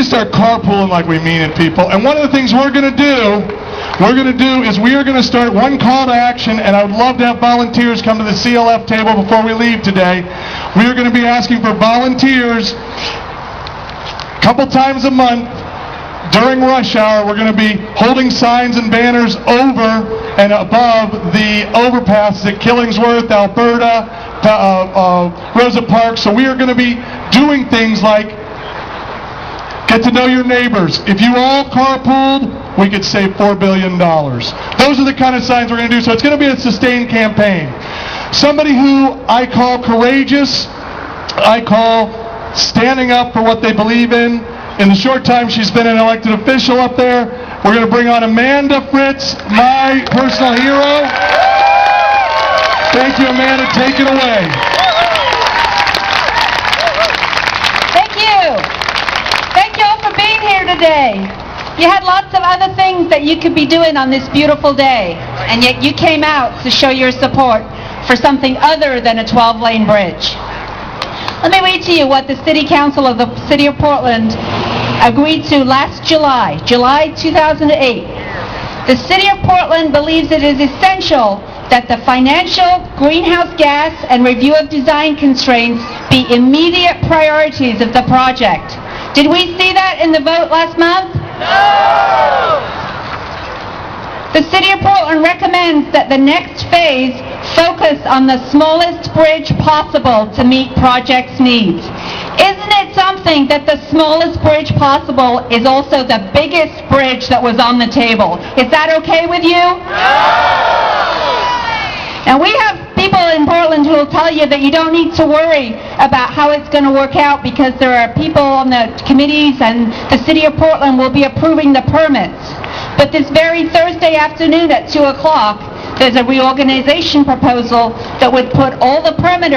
to start carpooling like we mean it, people. And one of the things we're going to do is we are going to start one call to action, and I would love to have volunteers come to the CLF table before we leave today. We are going to be asking for volunteers a couple times a month. During rush hour, we're going to be holding signs and banners over and above the overpasses at Killingsworth, Alberta, Rosa Parks. So we are going to be doing things like get to know your neighbors. If you all carpooled, we could save $4 billion. Those are the kind of signs we're going to do. So it's going to be a sustained campaign. Somebody who I call courageous, I call standing up for what they believe in. In the short time she's been an elected official up there, we're going to bring on Amanda Fritz, my personal hero. Thank you, Amanda. Take it away. Thank you. Thank you all for being here today. You had lots of other things that you could be doing on this beautiful day, and yet you came out to show your support for something other than a 12-lane bridge. Let me read to you what the City Council of the City of Portland agreed to last July 2008. The City of Portland believes it is essential that the financial, greenhouse gas, and review of design constraints be immediate priorities of the project. Did we see that in the vote last month? No! The City of Portland recommends that the next phase focus on the smallest bridge possible to meet project's needs. Isn't it something that the smallest bridge possible is also the biggest bridge that was on the table? Is that okay with you? No! And we have people in Portland who will tell you that you don't need to worry about how it's going to work out because there are people on the committees and the City of Portland will be approving the permits. But this very Thursday afternoon at 2 o'clock, there's a reorganization proposal that would put all the permit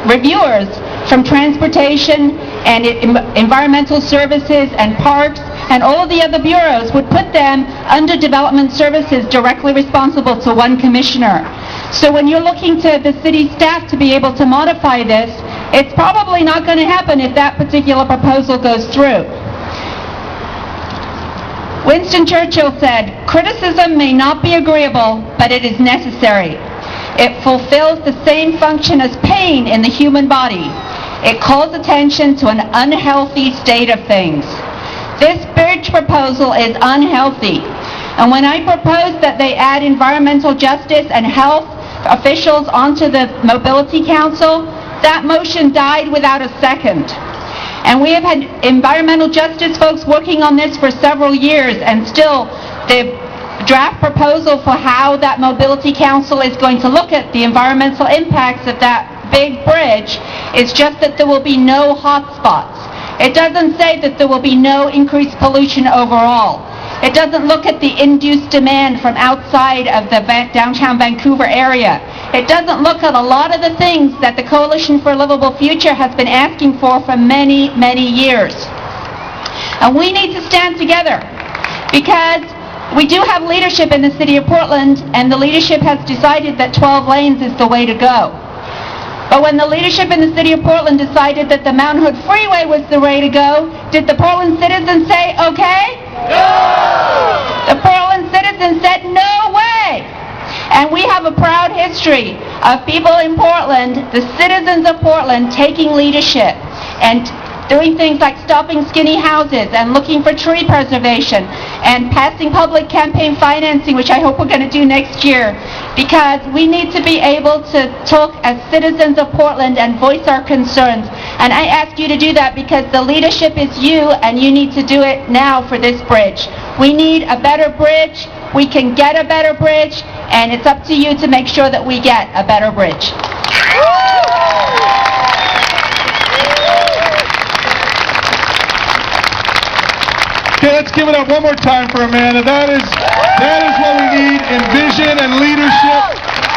reviewers from transportation and environmental services and parks and all of the other bureaus would put them under development services directly responsible to one commissioner. So when you're looking to the city staff to be able to modify this, it's probably not going to happen if that particular proposal goes through. Winston Churchill said, "Criticism may not be agreeable, but it is necessary. It fulfills the same function as pain in the human body. It calls attention to an unhealthy state of things." This bridge proposal is unhealthy. And when I proposed that they add environmental justice and health officials onto the Mobility Council, that motion died without a second. And we have had environmental justice folks working on this for several years, and still the draft proposal for how that Mobility Council is going to look at the environmental impacts of that big bridge is just that there will be no hot spots. It doesn't say that there will be no increased pollution overall. It doesn't look at the induced demand from outside of the downtown Vancouver area. It doesn't look at a lot of the things that the Coalition for a Livable Future has been asking for many, many years. And we need to stand together because we do have leadership in the City of Portland, and the leadership has decided that 12 lanes is the way to go. But when the leadership in the City of Portland decided that the Mount Hood Freeway was the way to go, did the Portland citizens say, okay? No! The Portland citizens said, no way! And we have a proud history of people in Portland, the citizens of Portland, taking leadership and doing things like stopping skinny houses and looking for tree preservation and passing public campaign financing, which I hope we're going to do next year, because we need to be able to talk as citizens of Portland and voice our concerns. And I ask you to do that because the leadership is you, and you need to do it now for this bridge. We need a better bridge. We can get a better bridge, and it's up to you to make sure that we get a better bridge. Okay, let's give it up one more time for Amanda. That is what we need in vision and leadership.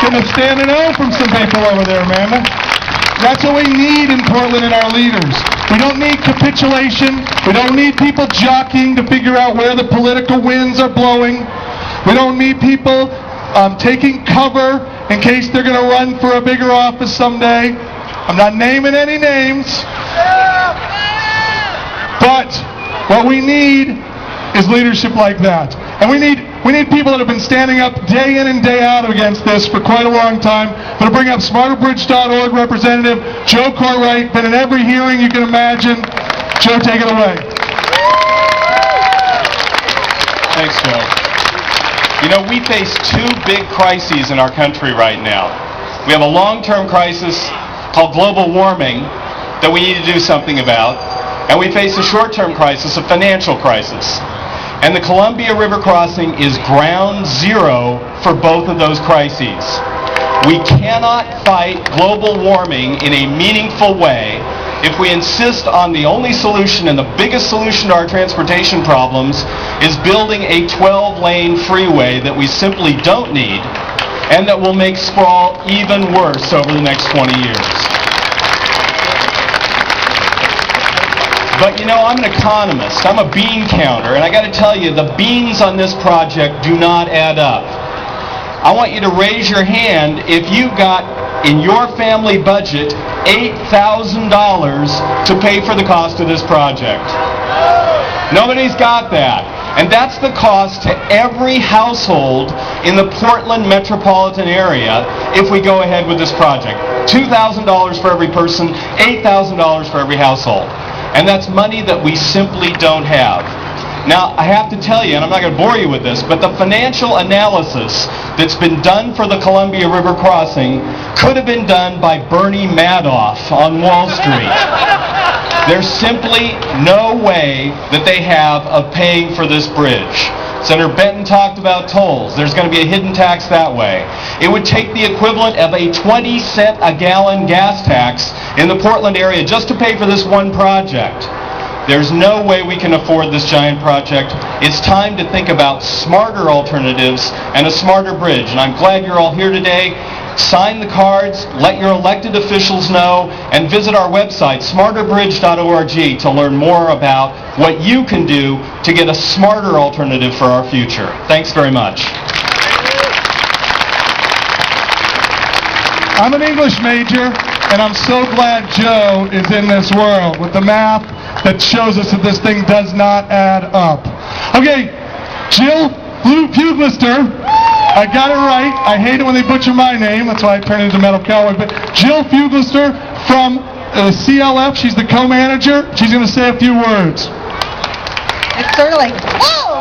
Give a standing O from some people over there, Amanda. That's what we need in Portland in our leaders. We don't need capitulation. We don't need people jockeying to figure out where the political winds are blowing. We don't need people taking cover in case they're going to run for a bigger office someday. I'm not naming any names. What we need is leadership like that. And we need people that have been standing up day in and day out against this for quite a long time. I'm going to bring up SmarterBridge.org representative Joe Cartwright. Been in every hearing you can imagine. Joe, take it away. Thanks, Joe. You know, we face two big crises in our country right now. We have a long-term crisis called global warming that we need to do something about, and we face a short-term crisis, a financial crisis. And the Columbia River crossing is ground zero for both of those crises. We cannot fight global warming in a meaningful way if we insist on the only solution and the biggest solution to our transportation problems is building a 12-lane freeway that we simply don't need and that will make sprawl even worse over the next 20 years. But you know, I'm an economist. I'm a bean counter, and I got to tell you, the beans on this project do not add up. I want you to raise your hand if you've got in your family budget $8,000 to pay for the cost of this project. Nobody's got that. And that's the cost to every household in the Portland metropolitan area if we go ahead with this project. $2,000 for every person, $8,000 for every household. And that's money that we simply don't have. Now, I have to tell you, and I'm not going to bore you with this, but the financial analysis that's been done for the Columbia River crossing could have been done by Bernie Madoff on Wall Street. There's simply no way that they have of paying for this bridge. Senator Benton talked about tolls. There's going to be a hidden tax that way. It would take the equivalent of a 20-cent a gallon gas tax in the Portland area just to pay for this one project. There's no way we can afford this giant project. It's time to think about smarter alternatives and a smarter bridge. And I'm glad you're all here today. Sign the cards, let your elected officials know, and visit our website, smarterbridge.org, to learn more about what you can do to get a smarter alternative for our future. Thanks very much. I'm an English major, and I'm so glad Joe is in this world with the math that shows us that this thing does not add up. Okay, Jill Fugelister, I got it right. I hate it when they butcher my name. That's why I turned into Metal Cowboy. But Jill Fugelister from CLF, she's the co-manager. She's going to say a few words. It's sort of like, whoa!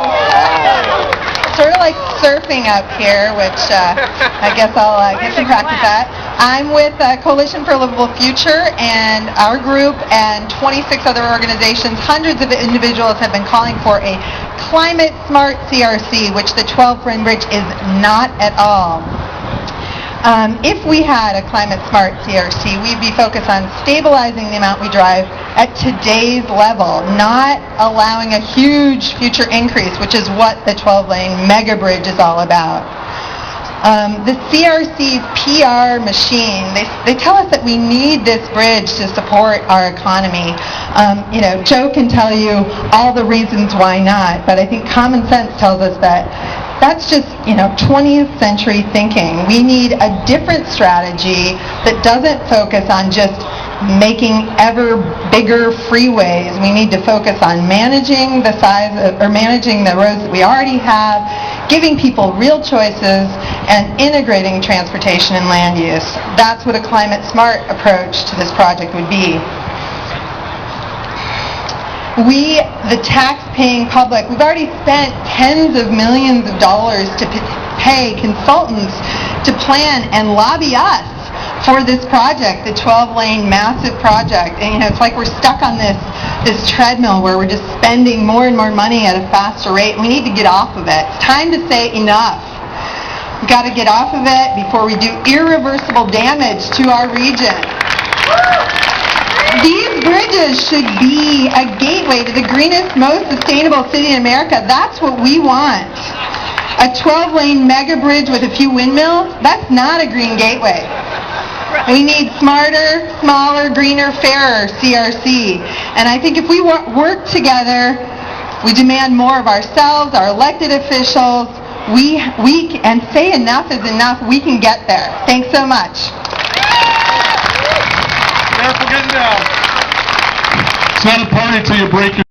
Sort of like surfing up here, which I guess I'll get some practice at. I'm with Coalition for a Livable Future, and our group and 26 other organizations, hundreds of individuals have been calling for a climate-smart CRC, which the 12-lane bridge is not at all. If we had a climate-smart CRC, we'd be focused on stabilizing the amount we drive at today's level, not allowing a huge future increase, which is what the 12-lane mega bridge is all about. The CRC PR machine, they tell us that we need this bridge to support our economy. Joe can tell you all the reasons why not, but I think common sense tells us that that's just, 20th century thinking. We need a different strategy that doesn't focus on just making ever bigger freeways. We need to focus on managing the size or managing the roads that we already have, giving people real choices, and integrating transportation and land use. That's what a climate-smart approach to this project would be. We, the tax-paying public, we've already spent tens of millions of dollars to pay consultants to plan and lobby us for this project, the 12-lane massive project. And it's like we're stuck on this treadmill where we're just spending more and more money at a faster rate. We need to get off of it. It's time to say enough. We've got to get off of it before we do irreversible damage to our region. These bridges should be a gateway to the greenest, most sustainable city in America. That's what we want. A 12-lane mega bridge with a few windmills, that's not a green gateway. We need smarter, smaller, greener, fairer CRC. And I think if we work together, we demand more of ourselves, our elected officials, and say enough is enough, we can get there. Thanks so much. Careful getting down. It's not a party until you break your